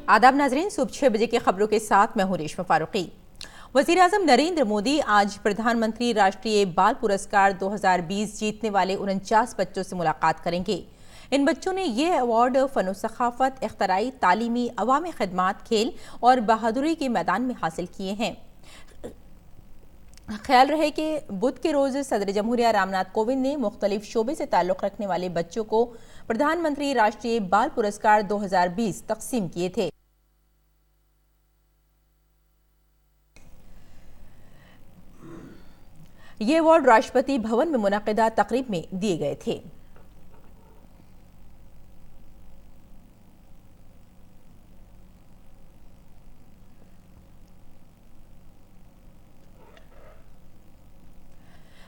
आदाब नाजरीन, सुबह 6 बजे की खबरों के साथ मैं हूं रेशमा फारूकी। वजीर आजम नरेंद्र मोदी आज प्रधानमंत्री राष्ट्रीय बाल पुरस्कार 2020 जीतने वाले 49 बच्चों से मुलाकात करेंगे। इन बच्चों ने ये अवार्ड फनो-सखाफत, इख्तराई, तालीमी, अवामी खिदमात, खेल और बहादुरी के मैदान में हासिल किए हैं। ख्याल रहे कि बुध के रोज सदर जमहूरिया रामनाथ कोविंद ने मुख्तलिफ शोबे से ताल्लुक रखने वाले बच्चों को प्रधानमंत्री राष्ट्रीय बाल पुरस्कार 2020 तकसीम किए थे। ये अवार्ड राष्ट्रपति भवन में मुनक़िदा तकरीब में दिए गए थे।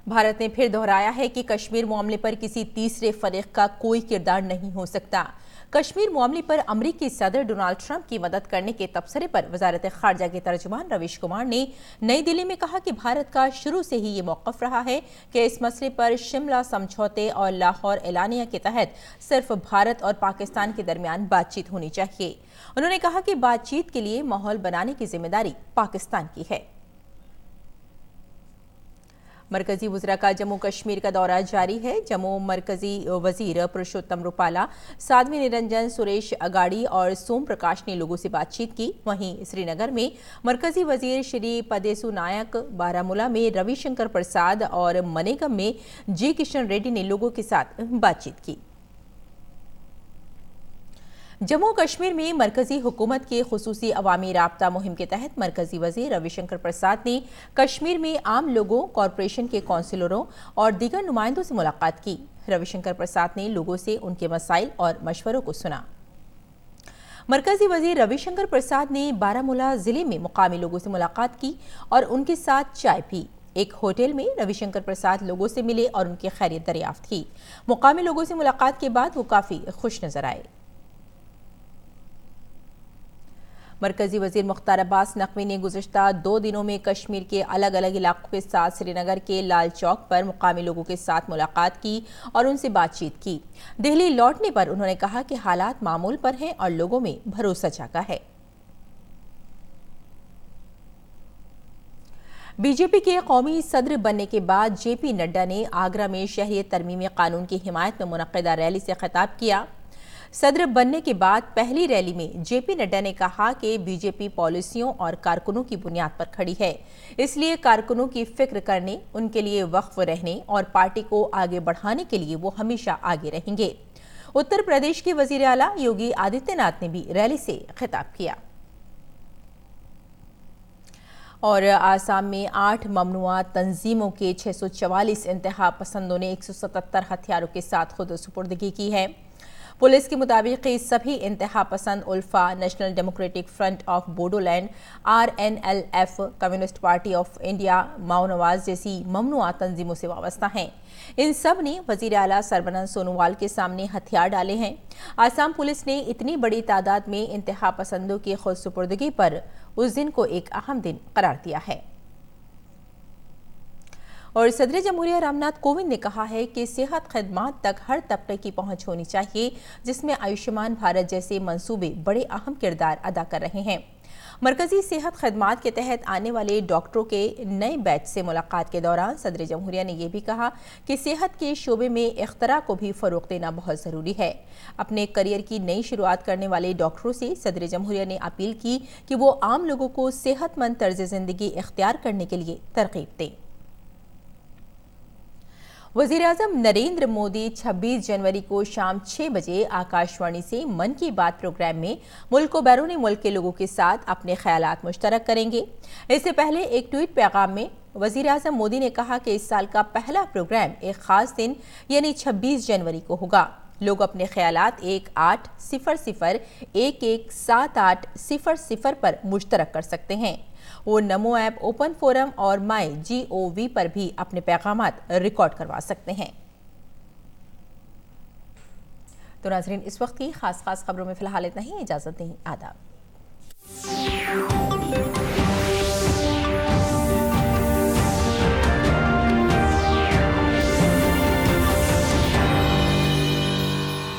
भारत ने फिर दोहराया है कि कश्मीर मामले पर किसी तीसरे फरीक का कोई किरदार नहीं हो सकता। कश्मीर मामले पर अमरीकी सदर डोनाल्ड ट्रंप की मदद करने के तबसरे पर वजारत खारजा के तर्जुमान रवीश कुमार ने नई दिल्ली में कहा कि भारत का शुरू से ही ये मौक़िफ़ रहा है कि इस मसले पर शिमला समझौते और लाहौर एलानिया के तहत सिर्फ भारत और पाकिस्तान के दरमियान बातचीत होनी चाहिए। उन्होंने कहा कि बातचीत के लिए माहौल बनाने की जिम्मेदारी पाकिस्तान की है। मरकजी वज़रा का जम्मू कश्मीर का दौरा जारी है। जम्मू मरकजी वजीर पुरुषोत्तम रुपाला, साध्वी निरंजन, सुरेश अगाड़ी और सोम प्रकाश ने लोगों से बातचीत की। वहीं श्रीनगर में मरकजी वजीर श्री पदेसु नायक, बारामूला में रविशंकर प्रसाद और मनेगम में जी किशन रेड्डी ने लोगों के साथ बातचीत की। जम्मू कश्मीर में मरकजी हुकूमत के खुसूसी अवामी राब्ता मुहिम के तहत मरकजी वजीर रविशंकर प्रसाद ने कश्मीर में आम लोगों, कॉरपोरेशन के कौंसिलरों और दीगर नुमाइंदों से मुलाकात की। रविशंकर प्रसाद ने लोगों से उनके मसाइल और मशवरों को सुना। मरकजी वजीर रविशंकर प्रसाद ने बारामूला जिले में मुकामी लोगों से मुलाकात की और उनके साथ चाय पी। एक होटल में रविशंकर प्रसाद लोगों से मिले और उनकी खैरियत दरियाफ्त की। मुकामी लोगों से मुलाकात के बाद वो काफी खुश नजर आए। मरकजी वजीर मुख्तार अब्बास नकवी ने गुज़िश्ता 2 दिनों में कश्मीर के अलग अलग इलाकों के साथ श्रीनगर के लाल चौक पर मुकामी लोगों के साथ मुलाकात की और उनसे बातचीत की। दिल्ली लौटने पर उन्होंने कहा कि हालात मामूल पर हैं और लोगों में भरोसा जागा है। बीजेपी के कौमी सदर बनने के बाद जेपी नड्डा ने आगरा में शहरियत तरमीमी कानून की हिमायत में मुनक़िदा रैली से खिताब किया। सदर बनने के बाद पहली रैली में जेपी नड्डा ने कहा कि बीजेपी पॉलिसियों और कारकुनों की बुनियाद पर खड़ी है, इसलिए कारकुनों की फिक्र करने, उनके लिए वक्फ रहने और पार्टी को आगे बढ़ाने के लिए वो हमेशा आगे रहेंगे। उत्तर प्रदेश के वजीर आला योगी आदित्यनाथ ने भी रैली से खिताब किया। और आसाम में 8 ममनुआ तंजीमों के 644 इंतहा पसंदों ने 177 हथियारों के साथ खुद सुपुर्दगी की है। पुलिस के मुताबिक सभी इंतहा पसंद ULFA, national democratic front of Bodoland, RNLF, communist party of India, माओ नवाज जैसी ममनुआ तंजीमों से वाबस्ता हैं। इन सब ने वजीर आला सरबानंद सोनोवाल के सामने हथियार डाले हैं। आसाम पुलिस ने इतनी बड़ी तादाद में इंतहा पसंदों की खुद सुपुर्दगी पर उस दिन को एक अहम दिन करार दिया है। और सदर जमहूरिया रामनाथ कोविंद ने कहा है कि सेहत खदमात तक हर तबके की पहुंच होनी चाहिए, जिसमें आयुष्मान भारत जैसे मंसूबे बड़े अहम किरदार अदा कर रहे हैं। मरकजी सेहत खदमात के तहत आने वाले डॉक्टरों के नए बैच से मुलाकात के दौरान सदर जमहूरिया ने यह भी कहा कि सेहत के शोबे में इख्तरा को भी फ़रोग़ देना बहुत ज़रूरी है। अपने करियर की नई शुरुआत करने वाले डॉक्टरों से सदर जमहूरिया ने अपील की कि वो आम लोगों को सेहतमंद तर्ज ज़िंदगी इख्तियार करने के लिए तरगीब दें। वज़ीर आज़म नरेंद्र मोदी 26 जनवरी को शाम 6 बजे आकाशवाणी से मन की बात प्रोग्राम में मुल्क व बैरून मुल्क के लोगों के साथ अपने ख्यालात मुश्तरक करेंगे। इससे पहले एक ट्वीट पैगाम में वज़ीर आज़म मोदी ने कहा कि इस साल का पहला प्रोग्राम एक ख़ास दिन यानी 26 जनवरी को होगा। लोग अपने ख्यालात 1800-117800 पर मुश्तरक कर सकते हैं। वो नमो ऐप, ओपन फोरम और MyGov पर भी अपने पैगामात रिकॉर्ड करवा सकते हैं। तो नाज़रीन, इस वक्त की खास खबरों में फिलहाल इतना ही। इजाज़त दें। आदाब।